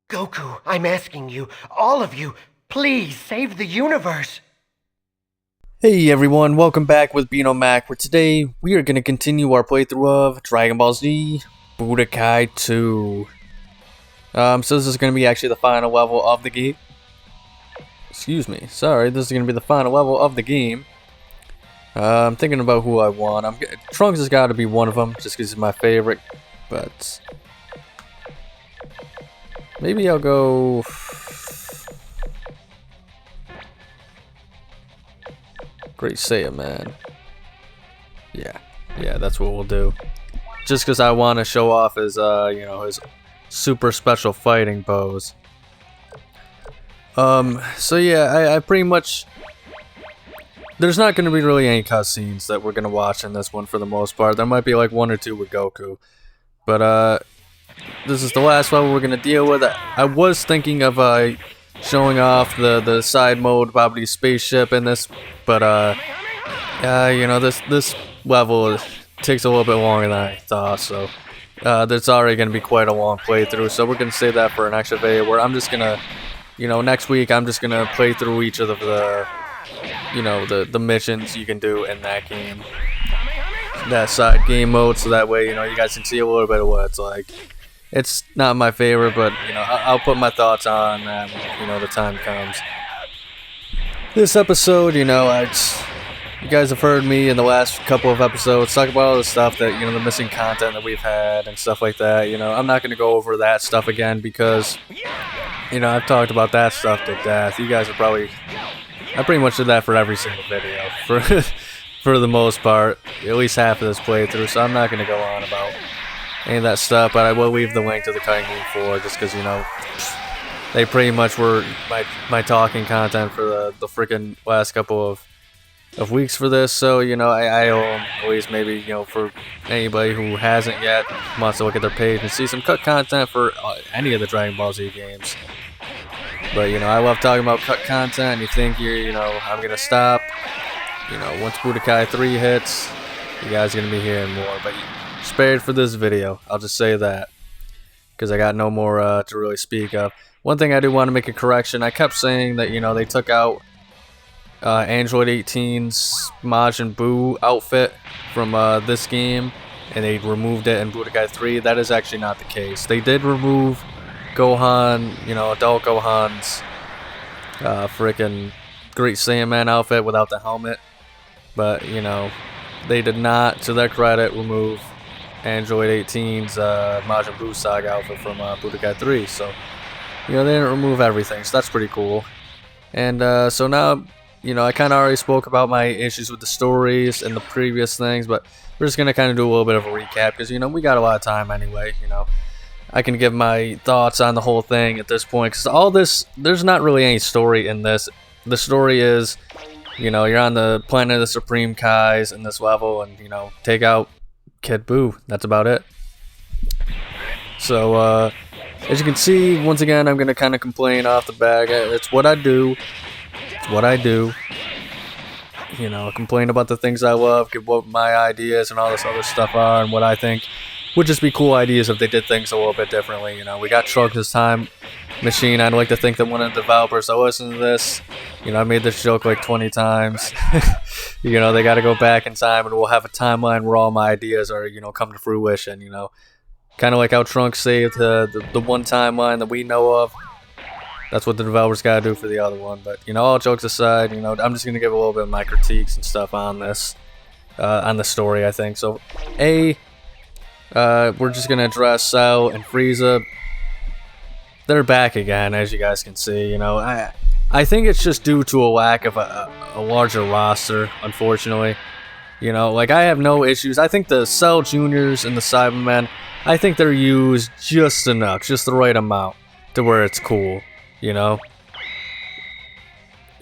Goku, I'm asking you, all of you, please save the universe. Hey everyone, welcome back with Bino Mac, where today we are going to continue our playthrough of Dragon Ball Z Budokai 2. So this is going to be actually the final level of the game. Excuse me, sorry, this is going to be the final level of the game. I'm thinking about who I want. Trunks has got to be one of them, just because he's my favorite, but maybe I'll go Great Saiyaman. Yeah, that's what we'll do. Just because I want to show off his, his super special fighting pose. So yeah, I pretty much... There's not going to be really any cutscenes that we're going to watch in this one for the most part. There might be like one or two with Goku. But, this is the last level we're going to deal with. I was thinking of, showing off the side mode Bobbity spaceship in this, but this level takes a little bit longer than I thought, so there's already gonna be quite a long playthrough. So we're gonna save that for an extra video where I'm just gonna, next week I'm just gonna play through each of the missions you can do in that game, that side game mode, so that way you guys can see a little bit of what it's like. It's not my favorite, but I'll put my thoughts on that when the time comes. This episode, you guys have heard me in the last couple of episodes talk about all the stuff that the missing content that we've had and stuff like that. I'm not gonna go over that stuff again because I've talked about that stuff to death. You guys are probably, I pretty much did that for every single video for the most part, at least half of this playthrough. So I'm not gonna go on about any of that stuff, but I will leave the link to the cutting room floor just because they pretty much were my talking content for the freaking last couple of weeks for this. So I owe them at least, maybe for anybody who hasn't yet wants to look at their page and see some cut content for any of the Dragon Ball Z games. But I love talking about cut content. You think I'm gonna stop? Once Budokai 3 hits, you guys are gonna be hearing more, but spared for this video, I'll just say that, because I got no more to really speak of. One thing I do want to make a correction. I kept saying that they took out Android 18's Majin Buu outfit from this game, and they removed it in Budokai 3. That is actually not the case. They did remove Gohan, adult Gohan's freaking Great Saiyaman outfit without the helmet, but they did not, to their credit, remove Android 18's Majin Buu Saga outfit from Budokai 3, so they didn't remove everything, so that's pretty cool. And so now, I kind of already spoke about my issues with the stories and the previous things, but we're just gonna kind of do a little bit of a recap because we got a lot of time anyway. I can give my thoughts on the whole thing at this point because all this, there's not really any story in this. The story is, you're on the planet of the Supreme Kais in this level, and take out Kid Buu. That's about it. So as you can see, once again, I'm gonna kind of complain off the bag. It's what I do. It's what I do. Complain about the things I love, what my ideas and all this other stuff are, and what I think would just be cool ideas if they did things a little bit differently. We got Trunks' time machine. I'd like to think that one of the developers that listen to this, I made this joke like 20 times. They got to go back in time, and we'll have a timeline where all my ideas are, come to fruition. Kind of like how Trunks saved the one timeline that we know of. That's what the developers got to do for the other one. But all jokes aside, I'm just gonna give a little bit of my critiques and stuff on this, on the story. I think so. We're just gonna address Cell and Frieza. They're back again, as you guys can see. I think it's just due to a lack of a larger roster, unfortunately. I have no issues. I think the Cell Juniors and the Saibamen, I think they're used just enough, just the right amount to where it's cool,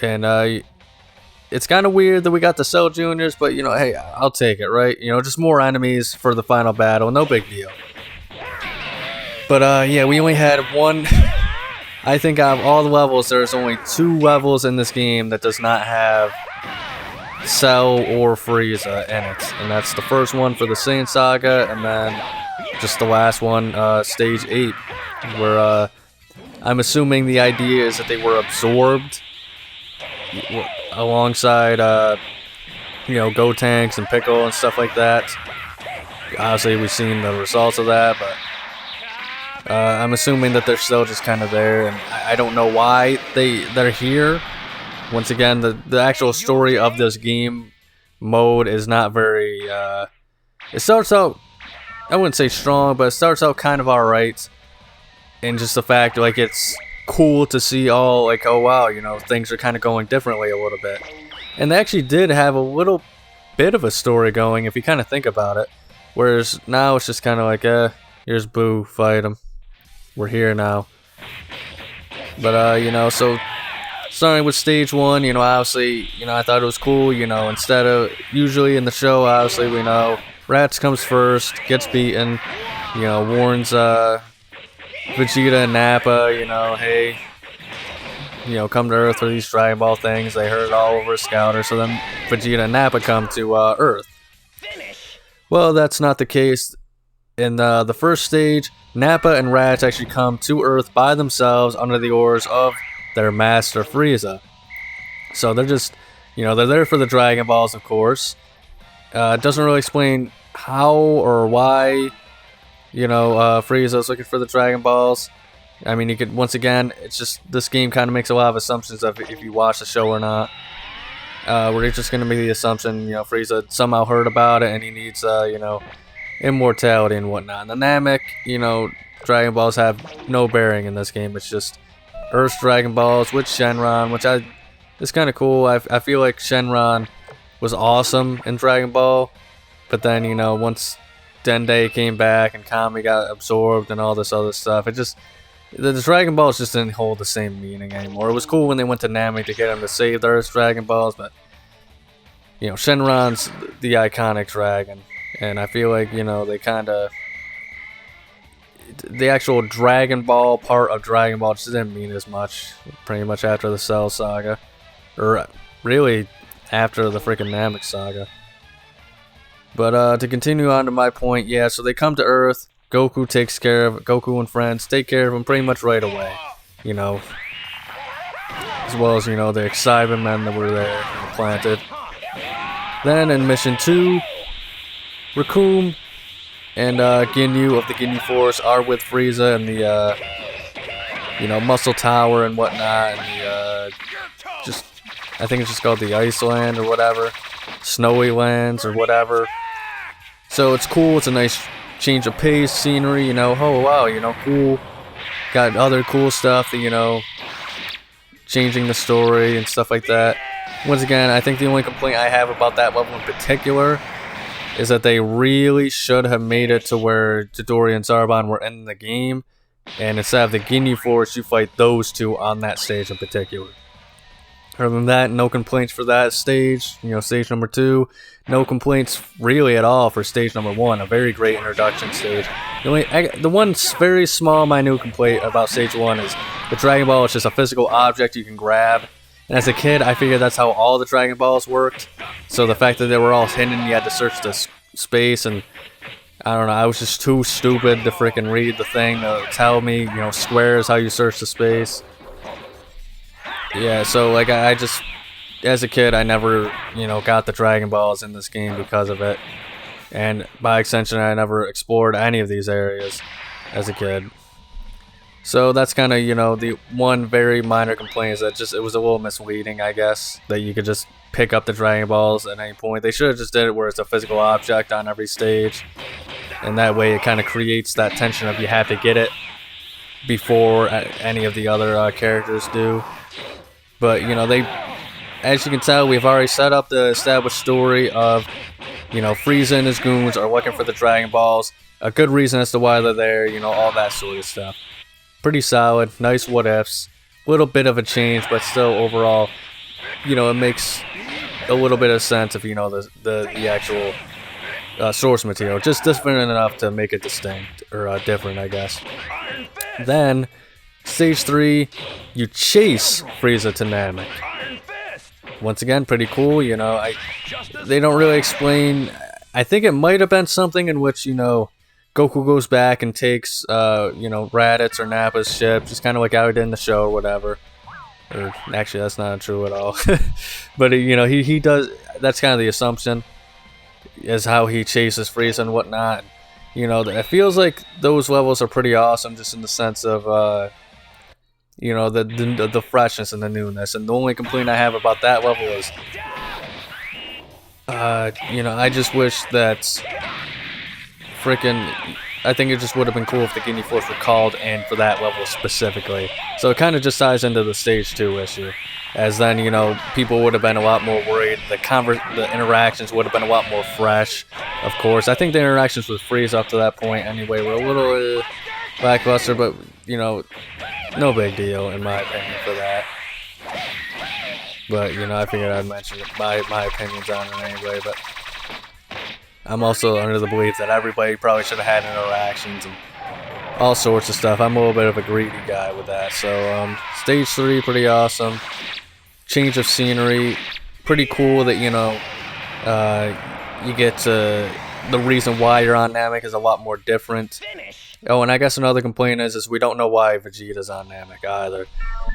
And it's kind of weird that we got the Cell Juniors, but hey, I'll take it, right? Just more enemies for the final battle, no big deal. But yeah, we only had one. I think out of all the levels, there's only 2 levels in this game that does not have Cell or Frieza in it, and that's the first one for the Saiyan Saga, and then just the last one, Stage 8, where I'm assuming the idea is that they were absorbed alongside, Gotenks and Piccolo and stuff like that. Obviously, we've seen the results of that, but I'm assuming that they're still just kind of there, and I don't know why they're here. Once again, the actual story of this game mode is not very. It starts out, I wouldn't say strong, but it starts out kind of alright. And just the fact, like, it's cool to see all, like, oh wow, things are kind of going differently a little bit. And they actually did have a little bit of a story going, if you kind of think about it. Whereas now it's just kind of like, here's Buu, fight him. We're here now. But, so starting with stage 1, obviously, I thought it was cool, instead of, usually in the show, obviously, we know, Rats comes first, gets beaten, warns, Vegeta and Nappa, hey, come to Earth for these Dragon Ball things. They heard it all over a scouter, so then Vegeta and Nappa come to, Earth. Well, that's not the case. In the first stage, Nappa and Rats actually come to Earth by themselves under the orders of their master Frieza. So they're just, they're there for the Dragon Balls, of course. It doesn't really explain how or why, Frieza's looking for the Dragon Balls. I mean, you could, once again, it's just, this game kind of makes a lot of assumptions of if you watch the show or not. We're just going to make the assumption, Frieza somehow heard about it and he needs, immortality and whatnot. And the Namek, Dragon Balls have no bearing in this game. It's just Earth's Dragon Balls with Shenron, which it's kind of cool. I feel like Shenron was awesome in Dragon Ball, but then, once Dende came back and Kami got absorbed and all this other stuff, the Dragon Balls just didn't hold the same meaning anymore. It was cool when they went to Namek to get him to save the Earth's Dragon Balls, but Shenron's the iconic dragon, and I feel like they kind of, the actual Dragon Ball part of Dragon Ball just didn't mean as much pretty much after the Cell Saga, or really after the freaking Namek Saga. But to continue on to my point, yeah, so they come to Earth. Goku and friends take care of him pretty much right away, as well as, the Saibamen that were there planted. Then in Mission 2, Hercule and Ginyu of the Ginyu Force are with Frieza and the, Muscle Tower and whatnot, and I think it's just called the Iceland or whatever, Snowy Lands or whatever. So it's cool, it's a nice change of pace, scenery, oh wow, cool. Got other cool stuff that, changing the story and stuff like that. Once again, I think the only complaint I have about that level in particular is that they really should have made it to where Chidori and Zarbon were in the game, and instead of the Ginyu Force, you fight those two on that stage in particular. Other than that, no complaints for that stage, stage number 2. No complaints really at all for stage number 1, a very great introduction stage. The one very small, minute complaint about stage 1 is the Dragon Ball is just a physical object you can grab. And as a kid, I figured that's how all the Dragon Balls worked. So the fact that they were all hidden, you had to search the space, and I don't know, I was just too stupid to freaking read the thing to tell me, square is how you search the space. Yeah, so like I just, as a kid, I never, got the Dragon Balls in this game because of it. And by extension, I never explored any of these areas as a kid. So that's kind of, the one very minor complaint is that it was a little misleading, I guess, that you could just pick up the Dragon Balls at any point. They should have just did it where it's a physical object on every stage. And that way it kind of creates that tension of you have to get it before any of the other characters do. But, as you can tell, we've already set up the established story of, Frieza and his goons are looking for the Dragon Balls. A good reason as to why they're there, all that sort of stuff. Pretty solid, nice what-ifs. Little bit of a change, but still overall, it makes a little bit of sense if the actual source material. Just different enough to make it distinct, or different, I guess. Then, stage 3, you chase Frieza to Namek. Once again, pretty cool, they don't really explain. I think it might have been something in which, Goku goes back and takes, you know, Raditz or Nappa's ship, just kind of like how he did in the show or whatever. Or actually, that's not true at all. But you know, he does. That's kind of the assumption, is how he chases Frieza and whatnot. You know, it feels like those levels are pretty awesome, just in the sense of, you know, the freshness and the newness. And the only complaint I have about that level is, you know, I just wish that freaking, I think it just would have been cool if the Guinea Force were called in for that level specifically. So it kind of just ties into the Stage 2 issue. As then, you know, people would have been a lot more worried. The interactions would have been a lot more fresh, of course. I think the interactions with Frieza up to that point anyway were a little lackluster, but, you know, no big deal in my opinion for that. But, you know, I figured I'd mention my opinions on it anyway, but I'm also under the belief that everybody probably should have had interactions and all sorts of stuff. I'm a little bit of a greedy guy with that. So, Stage 3, pretty awesome. Change of scenery, pretty cool that, you know, you get to, the reason why you're on Namek is a lot more different. Oh, and I guess another complaint is we don't know why Vegeta's on Namek either.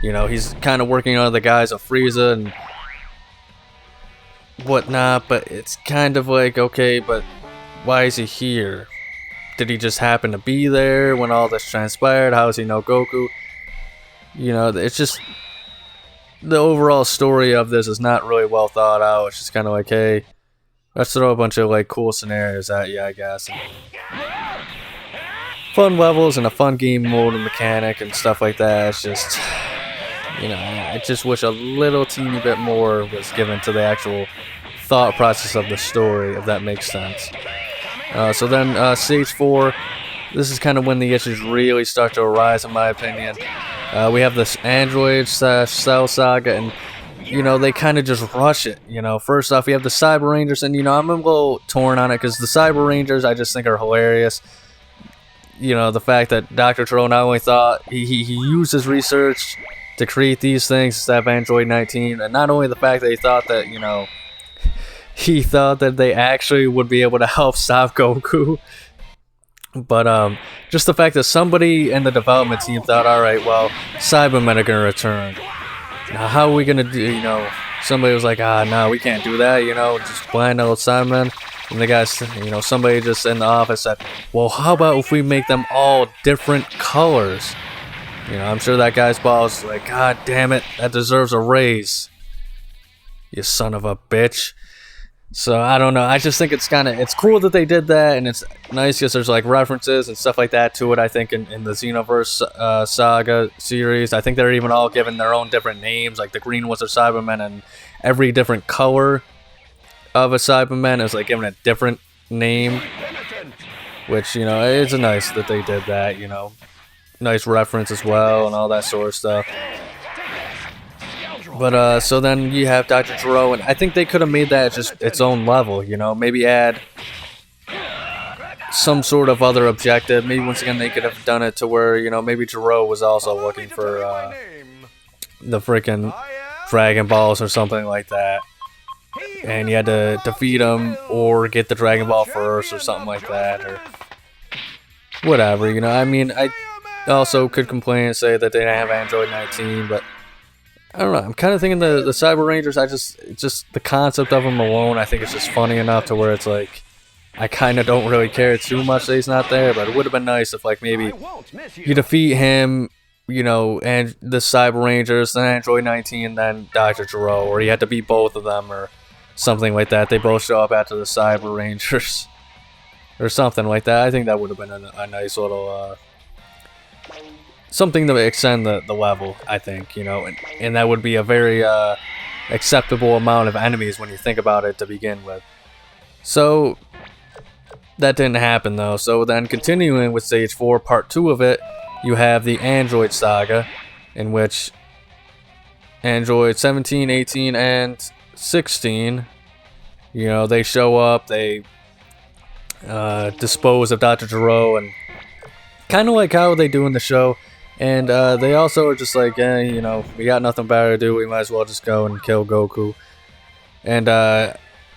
You know, he's kind of working under the guise of Frieza and whatnot, but it's kind of like, okay, but why is he here? Did he just happen to be there when all this transpired? How does he know Goku? You know, it's just, the overall story of this is not really well thought out. It's just kind of like, hey, let's throw a bunch of like cool scenarios at you, I guess. And fun levels and a fun game mode and mechanic and stuff like that. It's just, you know, I just wish a little teeny bit more was given to the actual thought process of the story, if that makes sense. So then, Stage 4, this is kind of when the issues really start to arise, in my opinion. We have this Android/Cell saga, and, you know, they kind of just rush it. You know, first off, we have the Cyber Rangers, and, you know, I'm a little torn on it, because the Cyber Rangers I just think are hilarious. You know, the fact that Dr. Tro not only thought, he used his research to create these things instead of Android 19, and not only the fact that he thought that, you know, he thought that they actually would be able to help stop Goku. But just the fact that somebody in the development team thought, alright, well, Saibamen are going to return. Now, how are we going to do, you know, somebody was like, no, we can't do that, you know, just blind old Saibamen. And the guys, you know, somebody just in the office said, well, how about if we make them all different colors? You know, I'm sure that guy's boss was like, God damn it, that deserves a raise. You son of a bitch. So, I don't know, I just think it's cool that they did that, and it's nice because there's, like, references and stuff like that to it, I think, in the Xenoverse Saga series. I think they're even all given their own different names, like the green ones are Cybermen, and every different color of a Cyberman is, like, given a different name. Which, you know, it's nice that they did that, you know. Nice reference as well, and all that sort of stuff. But, so then you have Dr. Gero, and I think they could have made that just its own level, you know? Maybe add some sort of other objective. Maybe once again they could have done it to where, you know, maybe Gero was also looking for, the freaking Dragon Balls or something like that. And you had to defeat him, or get the Dragon Ball first, or something like that, or whatever, you know? I mean, I also could complain and say that they didn't have Android 19, but I don't know, I'm kind of thinking the Cyber Rangers, just the concept of them alone, I think it's just funny enough to where it's like, I kind of don't really care too much that he's not there, but it would have been nice if, like, maybe you defeat him, you know, and the Cyber Rangers, then Android 19, then Dr. Gero, or you had to beat both of them, or something like that. They both show up after the Cyber Rangers, or something like that. I think that would have been a nice little, something to extend the level, I think, you know, and that would be a very acceptable amount of enemies when you think about it to begin with. So that didn't happen though. So then continuing with Stage 4, Part 2 of it, you have the Android Saga, in which Android 17, 18, and 16, you know, they show up, they dispose of Dr. Gero, and kind of like how they do in the show. And they also are just like, you know, we got nothing better to do, we might as well just go and kill Goku. And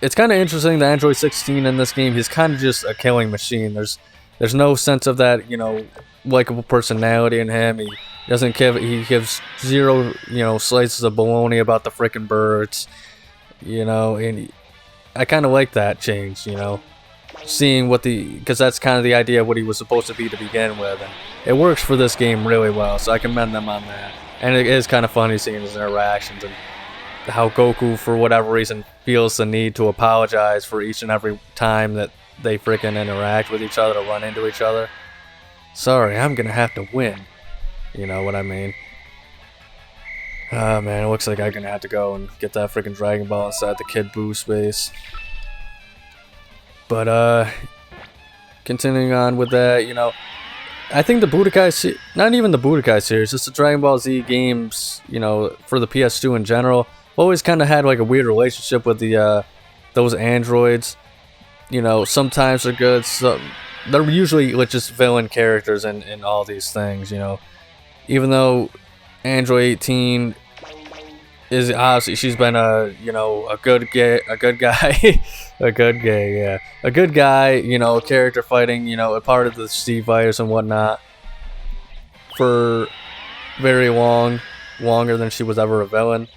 it's kind of interesting that Android 16 in this game, he's kind of just a killing machine. There's There's no sense of that, you know, likable personality in him. He doesn't give, he gives zero, you know, slices of baloney about the frickin' birds, you know, and I kind of like that change, you know, seeing what because that's kind of the idea of what he was supposed to be to begin with, and it works for this game really well, so I commend them on that. And it is kind of funny seeing his interactions and how Goku, for whatever reason, feels the need to apologize for each and every time that they freaking interact with each other, or run into each other. Sorry, I'm gonna have to win. You know what I mean? Oh man, it looks like I'm gonna have to go and get that freaking Dragon Ball inside the Kid Buu space. But continuing on with that, you know, I think the Budokai, not even the Budokai series, just the Dragon Ball Z games, you know, for the PS2 in general, always kind of had like a weird relationship with the those androids. You know, sometimes they're good, so they're usually like just villain characters in all these things, you know. Even though Android 18 is obviously, she's been you know, a good guy, a good guy, you know, character fighting, you know, a part of the Steve Fighters and whatnot for very longer than she was ever a villain.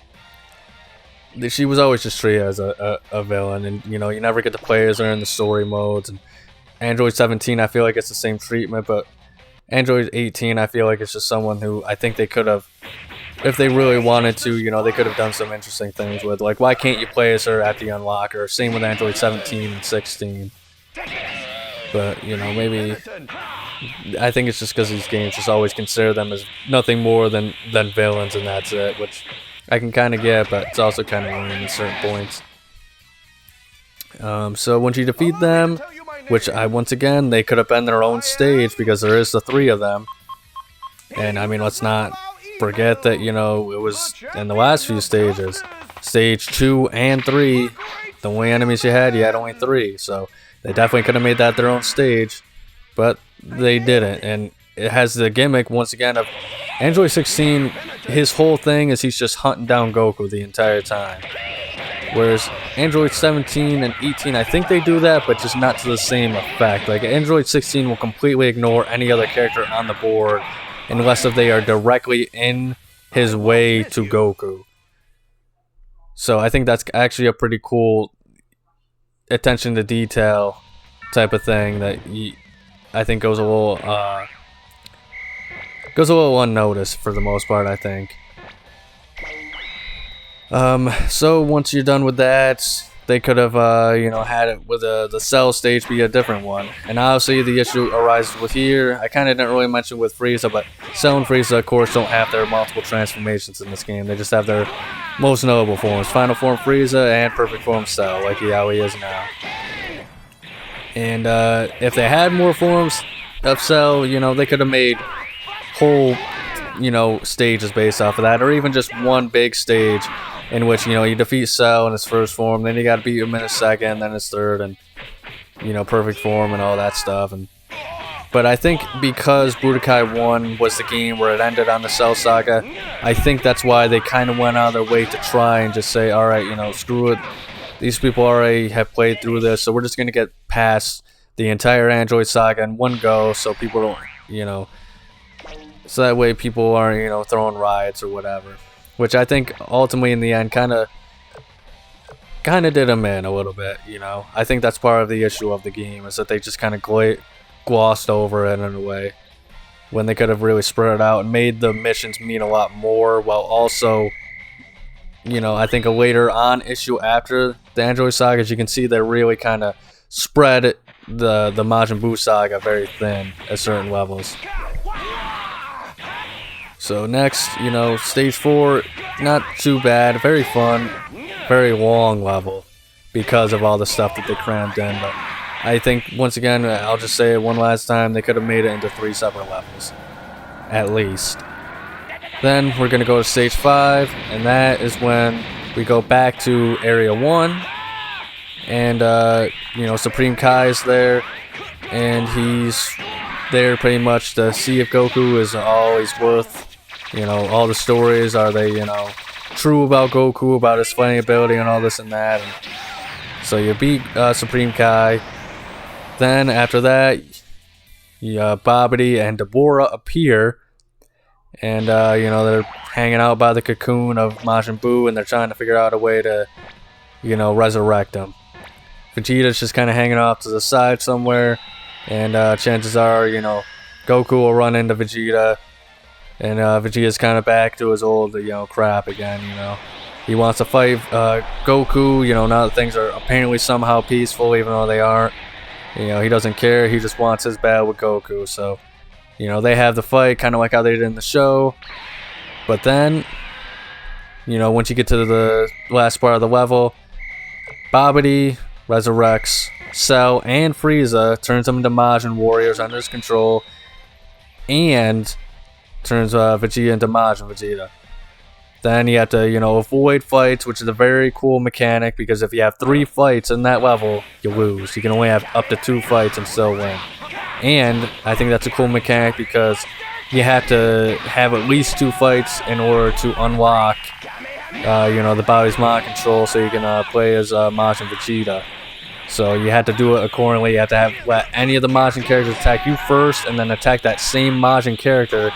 She was always just treated as a villain, and you know, you never get to play as her in the story modes. And Android 17, I feel like it's the same treatment, but Android 18, I feel like it's just someone who I think they could have, if they really wanted to, you know, they could have done some interesting things with. Like, why can't you play as her at the unlocker? Same with Android 17 and 16. But, you know, maybe, I think it's just because these games just always consider them as nothing more than villains, and that's it, which I can kind of get, but it's also kind of lame at certain points. So once you defeat them, which once again, they could have been their own stage because there is the 3 of them. And I mean, let's not forget that, you know, it was in the last few stages, stage 2 and 3, the only enemies you had only 3. So they definitely could have made that their own stage, but they didn't. And it has the gimmick, once again, of Android 16, his whole thing is he's just hunting down Goku the entire time. Whereas Android 17 and 18, I think they do that, but just not to the same effect. Like, Android 16 will completely ignore any other character on the board unless if they are directly in his way to Goku. So I think that's actually a pretty cool attention to detail type of thing that I think goes a little unnoticed for the most part, I think. So once you're done with that, they could have, you know, had it with the Cell stage be a different one. And obviously the issue arises with here. I kind of didn't really mention with Frieza, but Cell and Frieza, of course, don't have their multiple transformations in this game. They just have their most notable forms: Final Form Frieza and Perfect Form Cell, like how he is now. And if they had more forms of Cell, you know, they could have made whole, you know, stages based off of that, or even just one big stage in which, you know, you defeat Cell in his first form, then you gotta beat him in his second, then his third, and, you know, perfect form and all that stuff. But I think because Budokai 1 was the game where it ended on the Cell Saga, I think that's why they kind of went out of their way to try and just say, alright, you know, screw it, these people already have played through this, so we're just gonna get past the entire Android Saga in one go, so people don't, you know, so that way people aren't, you know, throwing riots or whatever. Which I think ultimately in the end kind of did them in a little bit, you know. I think that's part of the issue of the game, is that they just kind of glossed over it in a way, when they could have really spread it out and made the missions mean a lot more, while also, you know, I think a later on issue after the Android Saga, as you can see, they really kind of spread the Majin Buu saga very thin at certain levels. So next, you know, stage 4, not too bad, very fun, very long level because of all the stuff that they crammed in. But I think, once again, I'll just say it one last time, they could have made it into 3 separate levels, at least. Then we're going to go to stage 5, and that is when we go back to Area 1, and, you know, Supreme Kai is there, and he's there pretty much to see if Goku is all he's worth. You know, all the stories, are they, you know, true about Goku, about his fighting ability and all this and that. And so you beat Supreme Kai. Then after that, Babidi and Deborah appear, and they're hanging out by the cocoon of Majin Buu, and they're trying to figure out a way to resurrect him. Vegeta's just kind of hanging off to the side somewhere, and chances are Goku will run into Vegeta, and Vegeta's kind of back to his old crap again. He wants to fight Goku, now that things are apparently somehow peaceful, even though they aren't. He doesn't care. He just wants his battle with Goku. So, they have the fight, kind of like how they did in the show. But then, once you get to the last part of the level, Babidi resurrects Cell and Frieza, turns them into Majin warriors under his control, and turns Vegeta into Majin Vegeta. Then you have to, avoid fights, which is a very cool mechanic, because if you have 3 fights in that level, you lose. You can only have up to 2 fights and still win. And I think that's a cool mechanic because you have to have at least 2 fights in order to unlock, the body's mind control, so you can play as Majin Vegeta. So you have to do it accordingly. You have to let any of the Majin characters attack you first, and then attack that same Majin character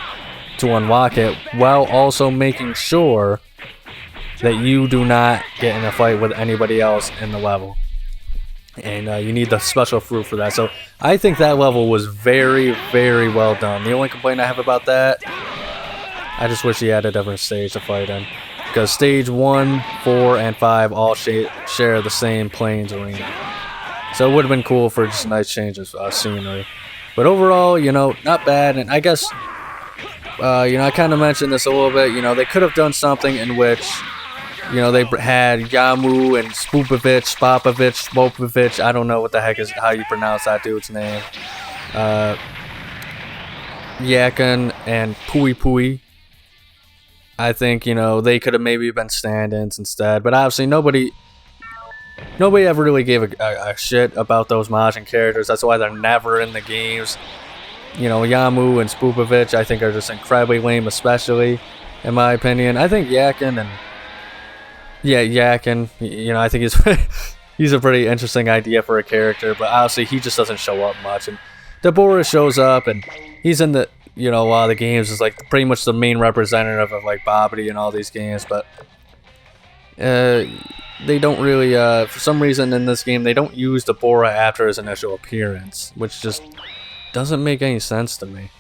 to unlock it, while also making sure that you do not get in a fight with anybody else in the level. And you need the special fruit for that. So I think that level was very, very well done. The only complaint I have about that, I just wish he had a different stage to fight in, because stage 1, 4, and 5 all share the same plains arena. So it would have been cool for just a nice change of scenery. But overall, not bad. And I guess I kind of mentioned this a little bit. They could have done something in which, they had Yamu and Spopovich. I don't know what the heck is how you pronounce that dude's name. Yakin and Pui. I think, they could have maybe been stand-ins instead. But obviously nobody ever really gave a shit about those Majin characters. That's why they're never in the games. Yamu and Spopovich, I think, are just incredibly lame, especially, in my opinion. I think Yakin, I think he's a pretty interesting idea for a character, but honestly, he just doesn't show up much. And Deborah shows up, and he's in the, a lot of the games, is like pretty much the main representative of like Babidi and all these games, but they don't really, for some reason in this game, they don't use Deborah after his initial appearance, which just doesn't make any sense to me.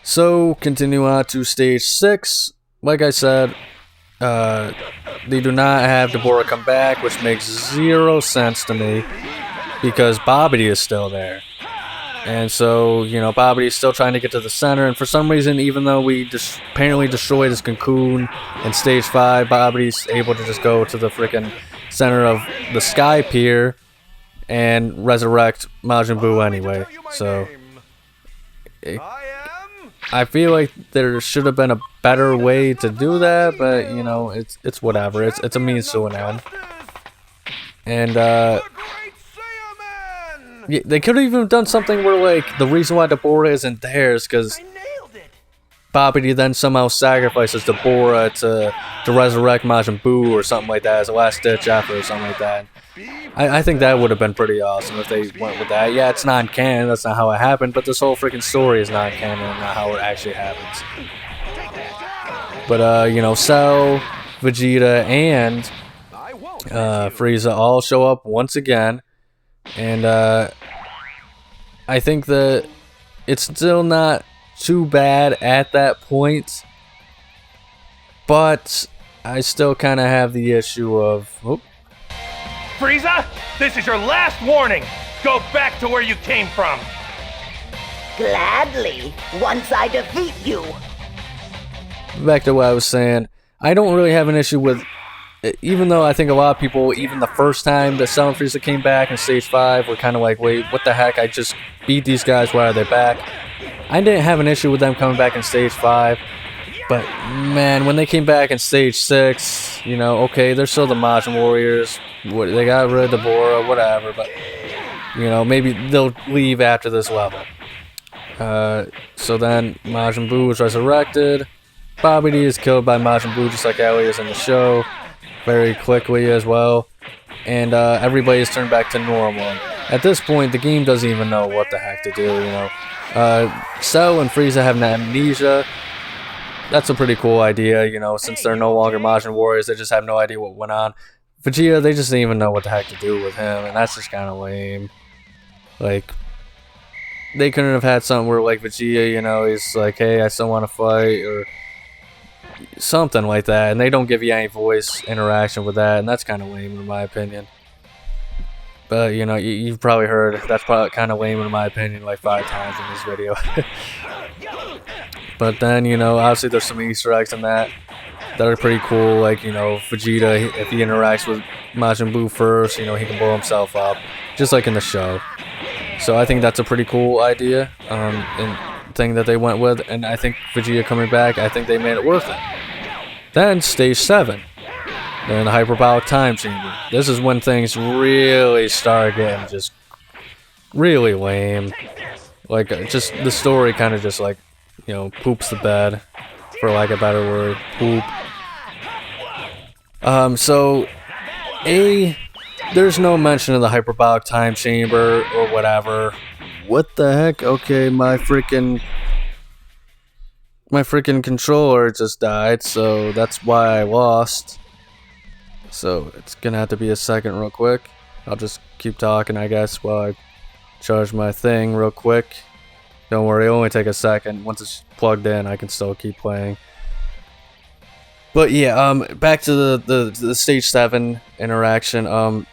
So, continue on to stage 6. Like I said, they do not have Deborah come back, which makes 0 sense to me, because Babidi is still there. And so, Babidi is still trying to get to the center, and for some reason, even though we apparently destroyed his cocoon in stage 5, Babidi's able to just go to the freaking center of the Sky Pier and resurrect Majin Buu anyway. So I feel like there should have been a better way to do that, but it's whatever. It's a means to an end. And they could have even done something where like the reason why Deborah isn't there is because Babidi then somehow sacrifices Deborah to resurrect Majin Buu or something like that as a last ditch effort or something like that. I think that would have been pretty awesome if they went with that. Yeah, it's non-canon, that's not how it happened, but this whole freaking story is non-canon and not how it actually happens. But, Cell, Vegeta, and Frieza all show up once again. And I think that it's still not too bad at that point. But I still kind of have the issue of... Oh. Frieza, this is your last warning. Go back to where you came from. Gladly, once I defeat you. Back to what I was saying. I don't really have an issue with... Even though I think a lot of people, even the first time that Cell and Frieza came back in Stage 5, were kind of like, wait, what the heck? I just beat these guys. Why are they back? I didn't have an issue with them coming back in Stage 5. But, man, when they came back in Stage 6, okay, they're still the Majin Warriors. They got rid of Deborah, whatever. But, maybe they'll leave after this level. So then Majin Buu is resurrected. Babidi is killed by Majin Buu just like Ellie is in the show. Very quickly as well. And everybody is turned back to normal. at this point, the game doesn't even know what the heck to do, you know. Cell and Frieza have amnesia. That's a pretty cool idea, you know, since they're no longer Majin warriors, they just have no idea what went on. Vegeta, they just didn't even know what the heck to do with him, and that's just kind of lame. Like, they couldn't have had something where, like, Vegeta, you know, he's like, hey, I still want to fight, or something like that, and they don't give you any voice interaction with that, and that's kind of lame in my opinion. But, you know, you've probably heard that's probably kind of lame in my opinion like 5 times in this video. But then, you know, obviously there's some Easter eggs in that are pretty cool. Like, you know, Vegeta, if he interacts with Majin Buu first, you know, he can blow himself up, just like in the show. So I think that's a pretty cool idea, and thing that they went with. And I think Vegeta coming back, I think they made it worth it. Then stage 7. They're in the hyperbolic time chamber. This is when things really start getting just really lame. Like, just the story kind of just like, you know, poops the bed, for lack of a better word. Poop. So, there's no mention of the hyperbolic time chamber or whatever. What the heck? Okay, my freaking controller just died, so that's why I lost. So it's gonna have to be a second real quick. I'll just keep talking, I guess, while I charge my thing real quick. Don't worry, it'll only take a second. Once it's plugged in, I can still keep playing. But yeah, back to the stage 7 interaction.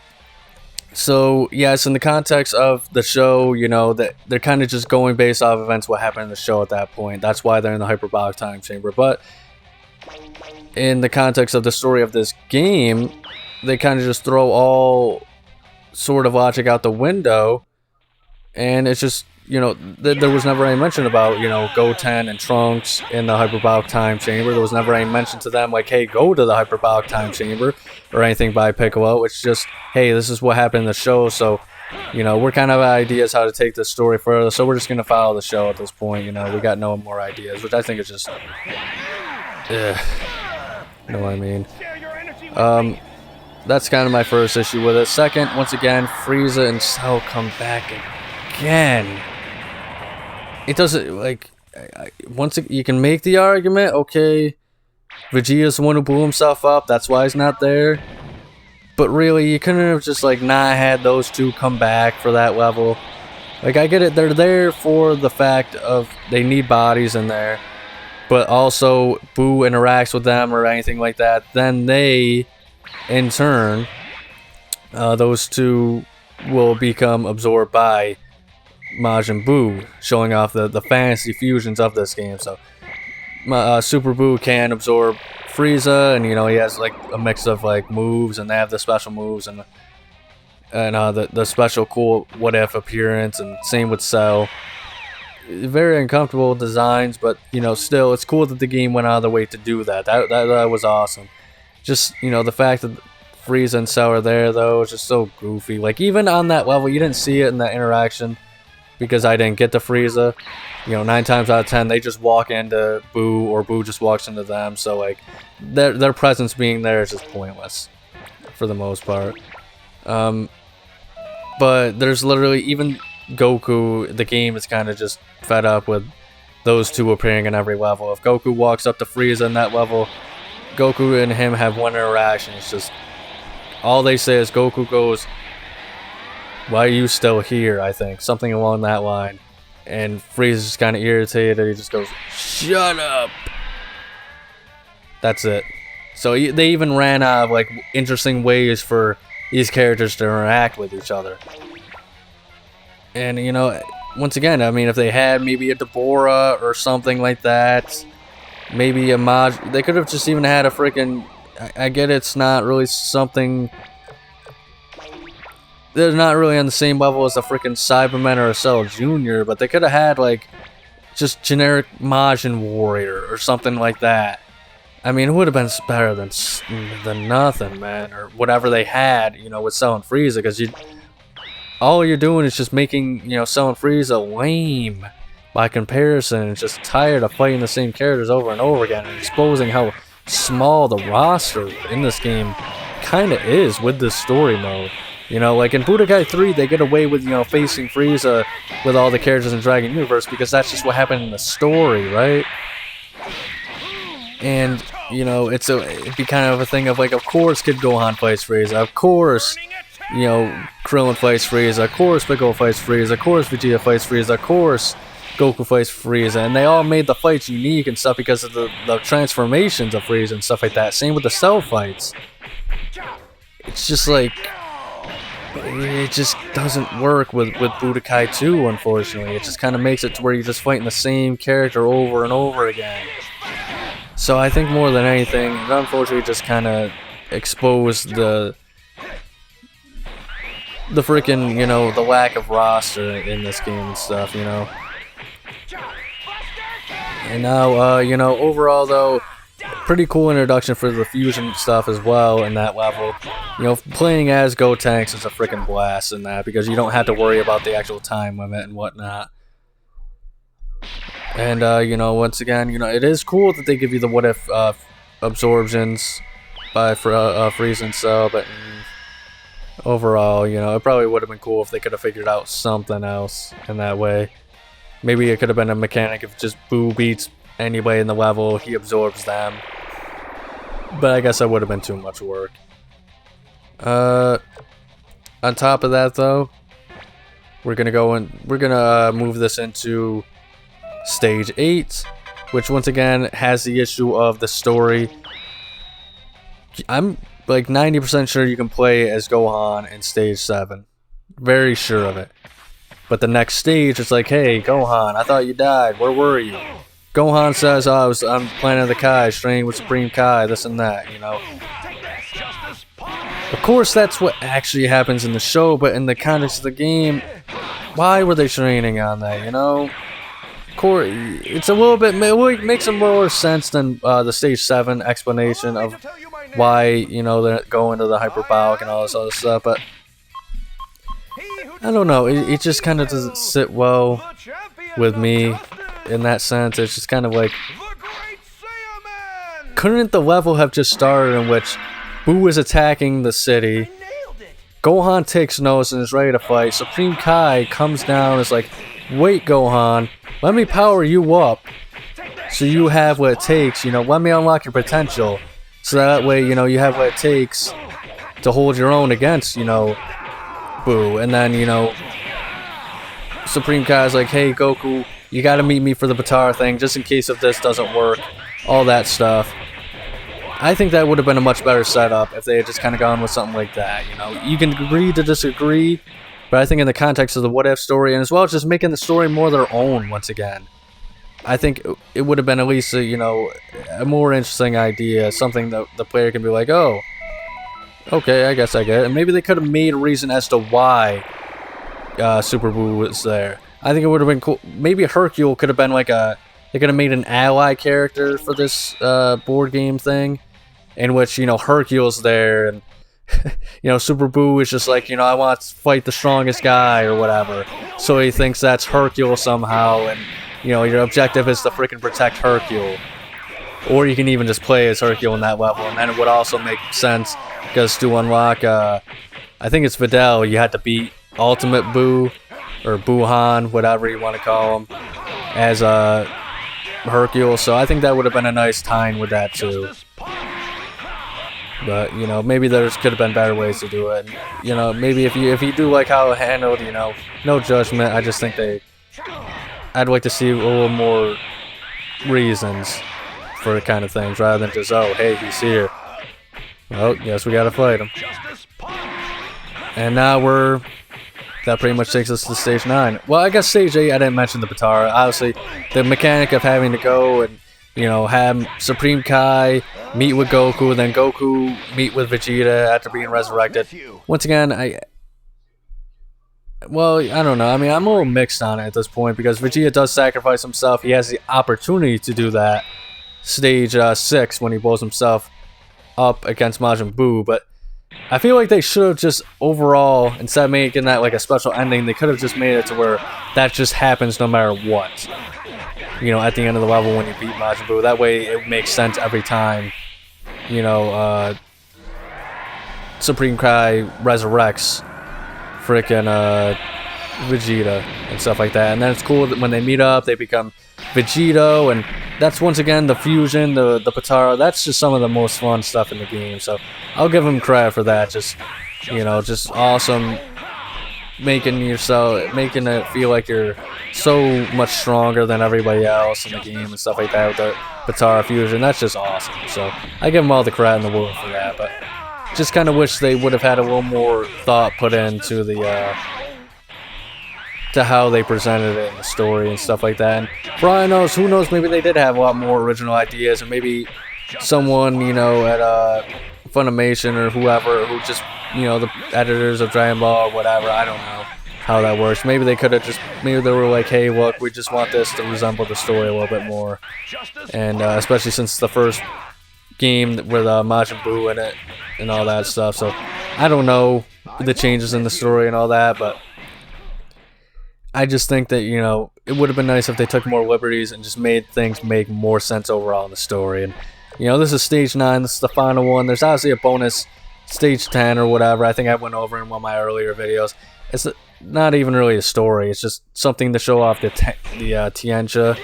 So yes, in the context of the show, you know, that they're kind of just going based off events what happened in the show at that point. That's why they're in the hyperbolic time chamber. But in the context of the story of this game, they kind of just throw all sort of logic out the window, and it's just, you know, there was never any mention about, you know, Goten and Trunks in the hyperbolic time chamber. There was never any mention to them like, hey, go to the hyperbolic time chamber, or anything by Piccolo. It's just, hey, this is what happened in the show, so, you know, we're kind of ideas how to take this story further, so we're just gonna follow the show at this point. You know, we got no more ideas, which I think is just, you know what I mean? That's kind of my first issue with it. Second, once again, Frieza and Cell come back again. It doesn't, like, you can make the argument, okay, Vegeta's the one who blew himself up, that's why he's not there. But really, you couldn't have just, like, not had those two come back for that level. Like, I get it, they're there for the fact of they need bodies in there. But also, Buu interacts with them or anything like that, then they, in turn, those two will become absorbed by Majin Buu, showing off the fantasy fusions of this game. So, Super Buu can absorb Frieza, and, you know, he has, like, a mix of, like, moves, and they have the special moves, and the special cool what-if appearance, and same with Cell. Very uncomfortable designs, but, you know, still, it's cool that the game went out of the way to do that. That was awesome. Just, you know, the fact that Frieza and Cell are there, though, is just so goofy. Like, even on that level, you didn't see it in that interaction, because I didn't get to Frieza. You know, 9 times out of 10, they just walk into Buu, or Buu just walks into them, so, like, their presence being there is just pointless, for the most part. But there's literally, even Goku, the game is kind of just fed up with those two appearing in every level. If Goku walks up to Frieza in that level, Goku and him have one interaction. It's just, all they say is Goku goes, "Why are you still here?" I think, something along that line. And Frieza's just kind of irritated. He just goes, "Shut up." That's it. So they even ran out of, like, interesting ways for these characters to interact with each other. And, you know, once again, I mean, if they had maybe a Deborah or something like that, maybe a they could have just even had a freaking, I get it's not really something, they're not really on the same level as a freaking Saibamen or a Cell Jr., but they could have had, like, just generic Majin Warrior or something like that. I mean, it would have been better than nothing, man, or whatever they had, you know, with Cell and Frieza, because all you're doing is just making, you know, Cell and Frieza lame by comparison. It's just tired of fighting the same characters over and over again, and exposing how small the roster in this game kind of is with this story mode. You know, like in Budokai 3, they get away with, you know, facing Frieza with all the characters in Dragon Universe because that's just what happened in the story, right? And, you know, it'd be kind of a thing of like, of course Kid Gohan fights Frieza, of course, you know, Krillin fights Frieza, of course Piccolo fights Frieza, of course Vegeta fights Frieza, of course Goku fights Frieza, and they all made the fights unique and stuff because of the transformations of Frieza and stuff like that. Same with the Cell fights. It's just like, it just doesn't work with Budokai 2, unfortunately. It just kind of makes it to where you're just fighting the same character over and over again. So I think more than anything, it unfortunately just kind of exposed the freaking, you know, the lack of roster in this game and stuff, you know. And now, you know, overall though, pretty cool introduction for the fusion stuff as well in that level. You know, playing as Gotenks is a freaking blast in that because you don't have to worry about the actual time limit and whatnot. And, you know, once again, you know, it is cool that they give you the what if absorptions by Frieza and Cell, but overall, you know, it probably would have been cool if they could have figured out something else in that way. Maybe it could have been a mechanic if just Buu beats anybody in the level, he absorbs them. But I guess that would have been too much work. On top of that, though, we're gonna move this into Stage 8, which once again has the issue of the story. I'm like 90% sure you can play as Gohan in Stage 7. Very sure of it. But the next stage, it's like, hey, Gohan, I thought you died. Where were you? Gohan says, oh, I'm Planet of the Kai, training with Supreme Kai, this and that, you know. Of course, that's what actually happens in the show, but in the context of the game, why were they training on that, you know? It's a little bit, it makes some more sense than the Stage 7 explanation of why, you know, they're going to the hyperbolic and all this other stuff, but I don't know, it just kind of doesn't sit well with me in that sense. It's just kind of like, couldn't the level have just started in which Buu is attacking the city, Gohan takes notice and is ready to fight, Supreme Kai comes down and is like, wait Gohan, let me power you up so you have what it takes, you know, let me unlock your potential so that way, you know, you have what it takes to hold your own against, you know, Buu. And then, you know, Supreme Kai's like, hey Goku, you gotta meet me for the Batara thing just in case if this doesn't work, all that stuff. I think that would have been a much better setup if they had just kind of gone with something like that, you know. You can agree to disagree, but I think in the context of the what if story, and as well as just making the story more their own once again, I think it would have been at least a, you know, a more interesting idea, something that the player can be like, oh, okay, I guess I get it. And maybe they could have made a reason as to why Super Buu was there. I think it would have been cool. Maybe Hercule could have been like they could have made an ally character for this board game thing, in which, you know, Hercule's there and you know, Super Buu is just like, you know, I want to fight the strongest guy or whatever. So he thinks that's Hercule somehow, and, you know, your objective is to freaking protect Hercule. Or you can even just play as Hercule in that level, and then it would also make sense, because to unlock, I think it's Videl, you had to beat Ultimate Buu, or Buhan, whatever you want to call him, as Hercule. So I think that would have been a nice tie-in with that too. But, you know, maybe there could have been better ways to do it. You know, maybe if you do like how it handled, you know, no judgment. I just think I'd like to see a little more reasons for the kind of things rather than just, oh, hey, he's here. Oh, yes, we gotta fight him. And now that pretty much takes us to Stage 9. Well, I guess Stage 8, I didn't mention the Batara. Obviously, the mechanic of having to go and, you know, have Supreme Kai meet with Goku, then Goku meet with Vegeta after being resurrected. Once again, I don't know. I mean, I'm a little mixed on it at this point because Vegeta does sacrifice himself. He has the opportunity to do that. Stage 6 when he blows himself up against Majin Buu, but I feel like they should have just overall, instead of making that like a special ending, they could have just made it to where that just happens no matter what. You know, at the end of the level when you beat Majin Buu. That way it makes sense every time, you know, Supreme Kai resurrects freaking Vegeta and stuff like that. And then it's cool that when they meet up, they become Vegito, and that's once again the fusion, the Patara. That's just some of the most fun stuff in the game. So I'll give them credit for that. Just, you know, just awesome, making it feel like you're so much stronger than everybody else in the game and stuff like that with the Patara fusion. That's just awesome. So I give them all the credit in the world for that. But just kind of wish they would have had a little more thought put into the to how they presented it in the story and stuff like that. And for all I know, who knows, maybe they did have a lot more original ideas, and maybe someone, you know, at Funimation or whoever, who just, you know, the editors of Dragon Ball or whatever, I don't know how that works. Maybe they could have just, maybe they were like, hey, look, we just want this to resemble the story a little bit more. And especially since the first game with Majin Buu in it and all that stuff. So I don't know the changes in the story and all that, but I just think that, you know, it would have been nice if they took more liberties and just made things make more sense overall in the story. And, you know, this is stage 9, this is the final one. There's obviously a bonus stage 10 or whatever. I think I went over in one of my earlier videos. It's not even really a story. It's just something to show off the Tien Shinhan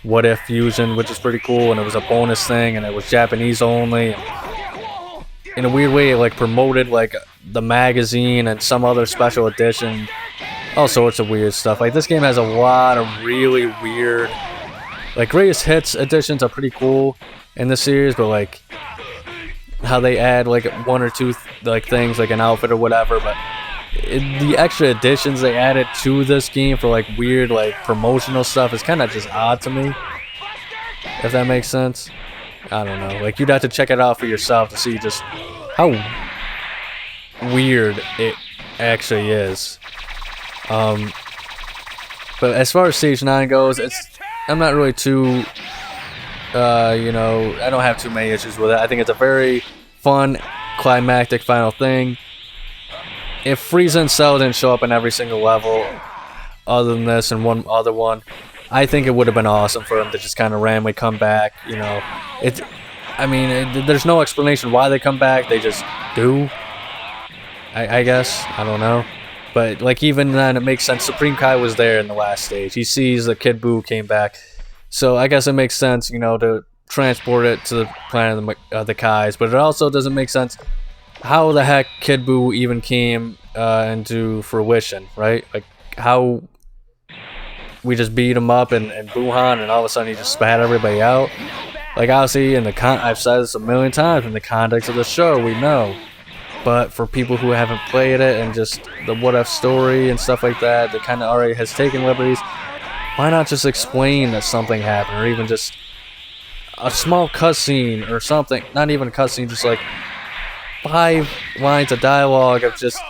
what if fusion, which is pretty cool. And it was a bonus thing, and it was Japanese only. And in a weird way, it like promoted like the magazine and some other special edition. All sorts of weird stuff. Like, this game has a lot of really weird, like, greatest hits editions are pretty cool in this series, but like how they add like one or two like things, like an outfit or whatever. But the extra additions they added to this game for like weird like promotional stuff is kind of just odd to me, if that makes sense. I don't know. Like, you'd have to check it out for yourself to see just how weird it actually is. But as far as stage 9 goes, I'm not really too, you know, I don't have too many issues with it. I think it's a very fun, climactic final thing. If Frieza and Cell didn't show up in every single level, other than this and one other one, I think it would have been awesome for them to just kind of randomly come back. You know, there's no explanation why they come back. They just do. I guess, I don't know. But, like, even then, it makes sense. Supreme Kai was there in the last stage. He sees that Kid Buu came back. So, I guess it makes sense, you know, to transport it to the planet of the Kais. But it also doesn't make sense how the heck Kid Buu even came into fruition, right? Like, how we just beat him up in Wuhan, and all of a sudden he just spat everybody out. Like, obviously, I've said this a million times, in the context of the show, we know. But for people who haven't played it and just the what if story and stuff like that kind of already has taken liberties, why not just explain that something happened, or even just a small cutscene or something? Not even a cutscene, just like 5 lines of dialogue of just,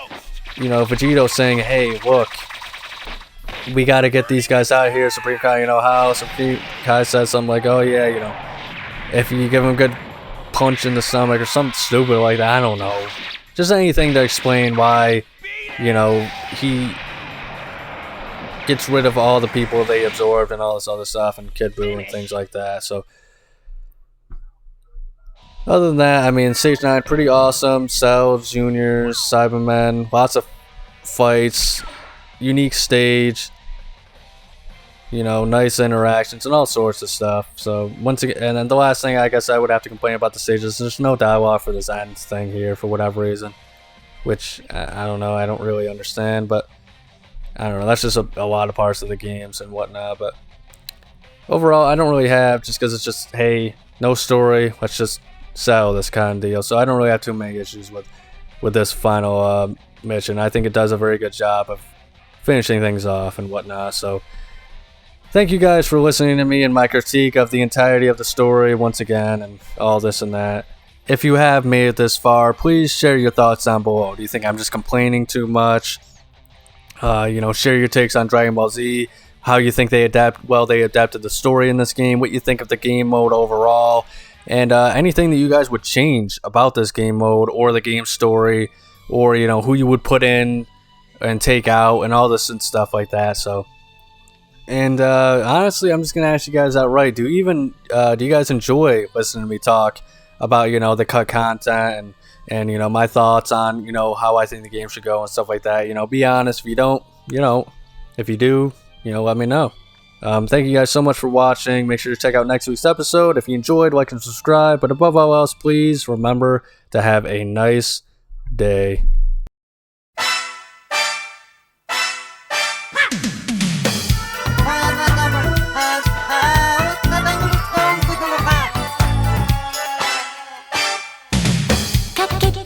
you know, Vegito saying, hey, look, we got to get these guys out of here. Supreme Kai, you know how? Supreme Kai says something like, oh yeah, you know, if you give him a good punch in the stomach or something stupid like that, I don't know. Just anything to explain why, you know, he gets rid of all the people they absorbed and all this other stuff, and Kid Buu and things like that. So, other than that, I mean, Stage 9, pretty awesome. Cell, Juniors, Saibamen, lots of fights, unique stage, you know, nice interactions and all sorts of stuff. So, once again, and then the last thing I guess I would have to complain about the stage is there's no dialogue for this end thing here for whatever reason, which I don't know, I don't really understand, but I don't know, that's just a lot of parts of the games and whatnot. But overall, I don't really have, just because it's just, hey, no story, let's just sell this kind of deal. So I don't really have too many issues with this final mission. I think it does a very good job of finishing things off and whatnot. So thank you guys for listening to me and my critique of the entirety of the story once again, and all this and that. If you have made it this far, please share your thoughts down below. Do you think I'm just complaining too much? You know, share your takes on Dragon Ball Z, how you think they adapted the story in this game, what you think of the game mode overall, and anything that you guys would change about this game mode or the game story, or, you know, who you would put in and take out and all this and stuff like that. So, and honestly, I'm just gonna ask you guys outright: do you guys enjoy listening to me talk about, you know, the cut content and and my thoughts on how I think the game should go and stuff like that. Be honest. If you don't, if you do, let me know. Thank you guys so much for watching. Make sure to check out next week's episode. If you enjoyed, like and subscribe. But above all else, please remember to have a nice day. Cupcake